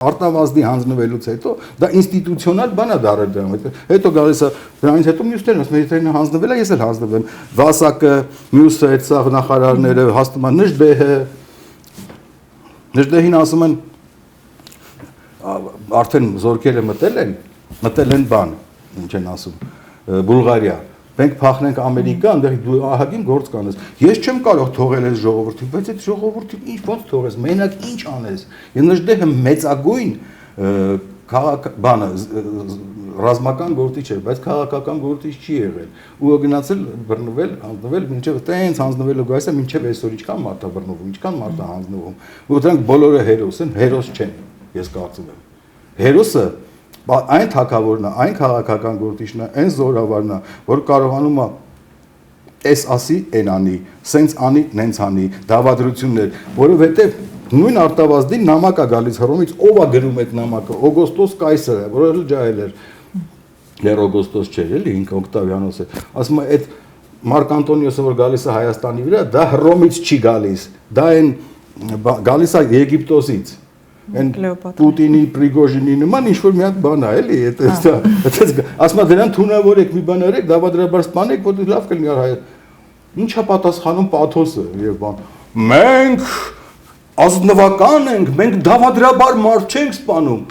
Արտավազդի հանձնվելուց հետո դա ինստիտուցիոնալ բան է դարել դրան հետո գալիս է դրանից հետո մյուսներն ասում են եթե նա հանձնվել է ես էլ հանձնվեմ Վասակը մյուսը այդ սա նախարարները հաստում են Նժդեհին ասում են արդեն զորքերը մտել են բան ինչ են ասում Բուլղարիա մենք փախնենք Ամերիկա այնտեղ դու ահագին գործ կանես ես չեմ կարող թողել այս ժողովրդին բայց այդ ժողովրդին ինչ ոնց թողես մենակ ինչ անես եւ Նժդեհը մեծագույն բանը ռազմական գործիչ է բայց քաղաքական գործիչ չի եղել ու գնացել բռնվել հանձնվել մինչեւ տենց հանձնվելը գայսը մինչեւ այսօր ինչքան մարդ է բռնվում ինչքան մարդ է հանձնվում ու դրանք բոլորը հերոս են հերոս չեն ես կարծում եմ հերոսը այն թակավորն է, այն քաղաքական գործիչն է, այն զորավարն է, որ կարողանում է այս ասի, այն անի, սենց անի, նենց անի, դավադրություններ, որովհետև նույն Արտավազդին նամակ է գալիս Հռոմից, ով է գրում այդ նամակը, Օգոստոս Կայսերը, որը ջահել էր, Լեր Օգոստոս չէր, էլի ինքը Օկտավիանոս է, ասում է այդ Մարկ Անտոնիոսը, որ գալիս է Հայաստանի վրա, դա Հռոմից չի գալիս, դա այն գալիս է Եգիպտոսից Են Պուտինի, Պրիգոժինի նման ինչ-որ մի հատ բան է, էլի, ասում է դրան թունավորեք, մի բան արեք, դավադրաբար սպանեք, որ լավ կլինի հայ։ Ինչ է պատասխանում պաթոսը եւ բան։ Մենք ազնվական ենք, մենք դավադրաբար մարդ չենք սպանում։